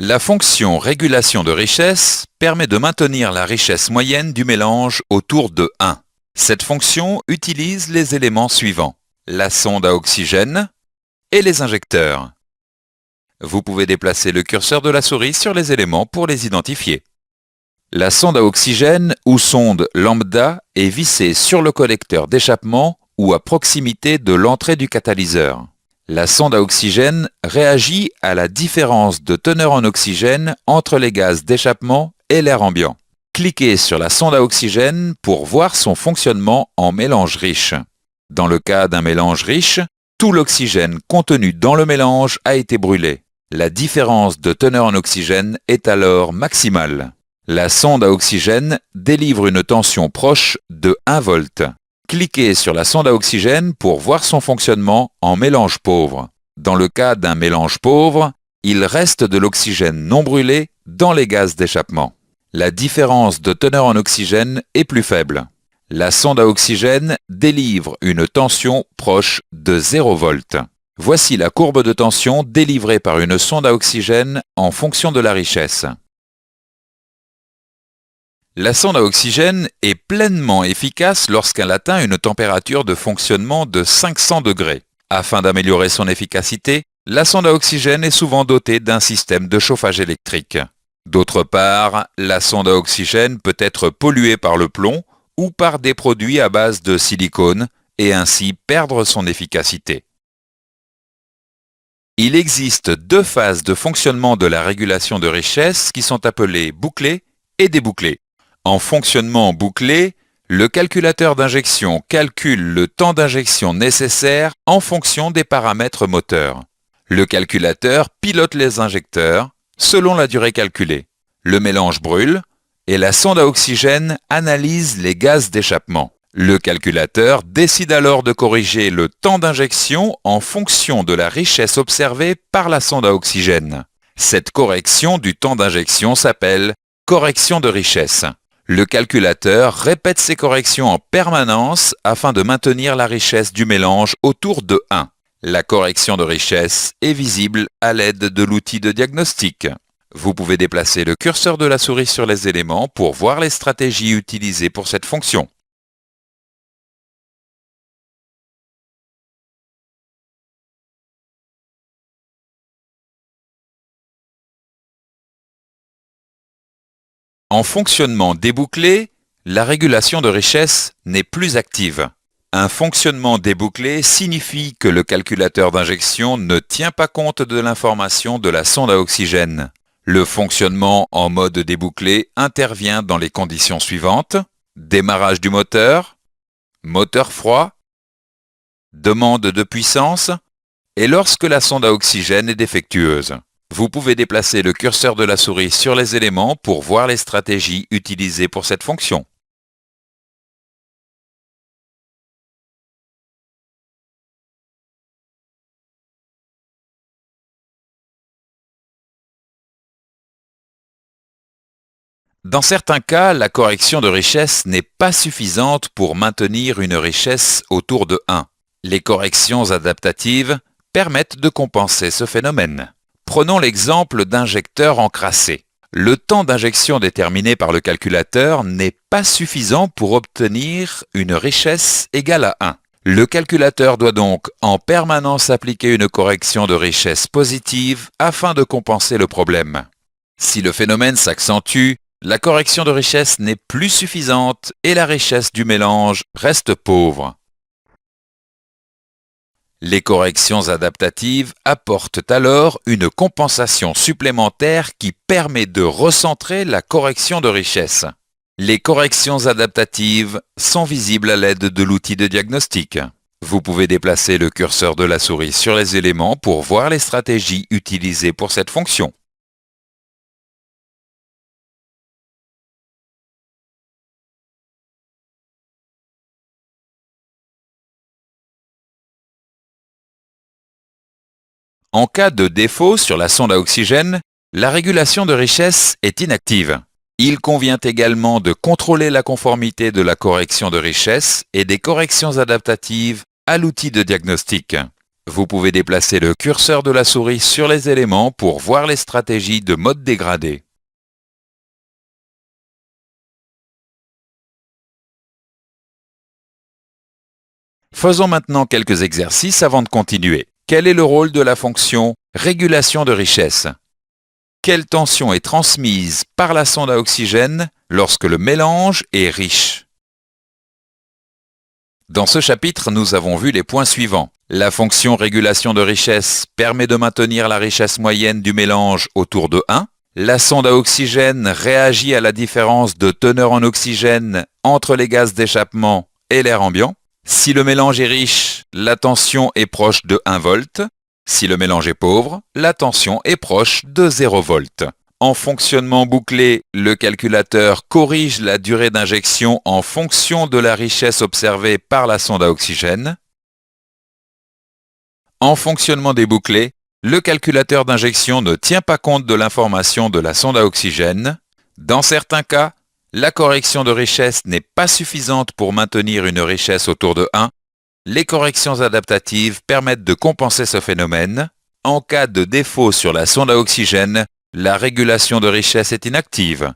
La fonction régulation de richesse permet de maintenir la richesse moyenne du mélange autour de 1. Cette fonction utilise les éléments suivants: la sonde à oxygène et les injecteurs. Vous pouvez déplacer le curseur de la souris sur les éléments pour les identifier. La sonde à oxygène ou sonde lambda est vissée sur le collecteur d'échappement ou à proximité de l'entrée du catalyseur. La sonde à oxygène réagit à la différence de teneur en oxygène entre les gaz d'échappement et l'air ambiant. Cliquez sur la sonde à oxygène pour voir son fonctionnement en mélange riche. Dans le cas d'un mélange riche, tout l'oxygène contenu dans le mélange a été brûlé. La différence de teneur en oxygène est alors maximale. La sonde à oxygène délivre une tension proche de 1 volt. Cliquez sur la sonde à oxygène pour voir son fonctionnement en mélange pauvre. Dans le cas d'un mélange pauvre, il reste de l'oxygène non brûlé dans les gaz d'échappement. La différence de teneur en oxygène est plus faible. La sonde à oxygène délivre une tension proche de 0 volt. Voici la courbe de tension délivrée par une sonde à oxygène en fonction de la richesse. La sonde à oxygène est pleinement efficace lorsqu'elle atteint une température de fonctionnement de 500 degrés. Afin d'améliorer son efficacité, la sonde à oxygène est souvent dotée d'un système de chauffage électrique. D'autre part, la sonde à oxygène peut être polluée par le plomb ou par des produits à base de silicone et ainsi perdre son efficacité. Il existe 2 phases de fonctionnement de la régulation de richesse qui sont appelées bouclée et débouclée. En fonctionnement bouclé, le calculateur d'injection calcule le temps d'injection nécessaire en fonction des paramètres moteurs. Le calculateur pilote les injecteurs selon la durée calculée. Le mélange brûle et la sonde à oxygène analyse les gaz d'échappement. Le calculateur décide alors de corriger le temps d'injection en fonction de la richesse observée par la sonde à oxygène. Cette correction du temps d'injection s'appelle correction de richesse. Le calculateur répète ces corrections en permanence afin de maintenir la richesse du mélange autour de 1. La correction de richesse est visible à l'aide de l'outil de diagnostic. Vous pouvez déplacer le curseur de la souris sur les éléments pour voir les stratégies utilisées pour cette fonction. En fonctionnement débouclé, la régulation de richesse n'est plus active. Un fonctionnement débouclé signifie que le calculateur d'injection ne tient pas compte de l'information de la sonde à oxygène. Le fonctionnement en mode débouclé intervient dans les conditions suivantes: démarrage du moteur, moteur froid, demande de puissance et lorsque la sonde à oxygène est défectueuse. Vous pouvez déplacer le curseur de la souris sur les éléments pour voir les stratégies utilisées pour cette fonction. Dans certains cas, la correction de richesse n'est pas suffisante pour maintenir une richesse autour de 1. Les corrections adaptatives permettent de compenser ce phénomène. Prenons l'exemple d'injecteurs encrassés. Le temps d'injection déterminé par le calculateur n'est pas suffisant pour obtenir une richesse égale à 1. Le calculateur doit donc en permanence appliquer une correction de richesse positive afin de compenser le problème. Si le phénomène s'accentue, la correction de richesse n'est plus suffisante et la richesse du mélange reste pauvre. Les corrections adaptatives apportent alors une compensation supplémentaire qui permet de recentrer la correction de richesse. Les corrections adaptatives sont visibles à l'aide de l'outil de diagnostic. Vous pouvez déplacer le curseur de la souris sur les éléments pour voir les stratégies utilisées pour cette fonction. En cas de défaut sur la sonde à oxygène, la régulation de richesse est inactive. Il convient également de contrôler la conformité de la correction de richesse et des corrections adaptatives à l'outil de diagnostic. Vous pouvez déplacer le curseur de la souris sur les éléments pour voir les stratégies de mode dégradé. Faisons maintenant quelques exercices avant de continuer. Quel est le rôle de la fonction régulation de richesse? Quelle tension est transmise par la sonde à oxygène lorsque le mélange est riche? Dans ce chapitre, nous avons vu les points suivants. La fonction régulation de richesse permet de maintenir la richesse moyenne du mélange autour de 1. La sonde à oxygène réagit à la différence de teneur en oxygène entre les gaz d'échappement et l'air ambiant. Si le mélange est riche, la tension est proche de 1 volt. Si le mélange est pauvre, la tension est proche de 0 volt. En fonctionnement bouclé, le calculateur corrige la durée d'injection en fonction de la richesse observée par la sonde à oxygène. En fonctionnement débouclé, le calculateur d'injection ne tient pas compte de l'information de la sonde à oxygène. Dans certains cas, la correction de richesse n'est pas suffisante pour maintenir une richesse autour de 1. Les corrections adaptatives permettent de compenser ce phénomène. En cas de défaut sur la sonde à oxygène, la régulation de richesse est inactive.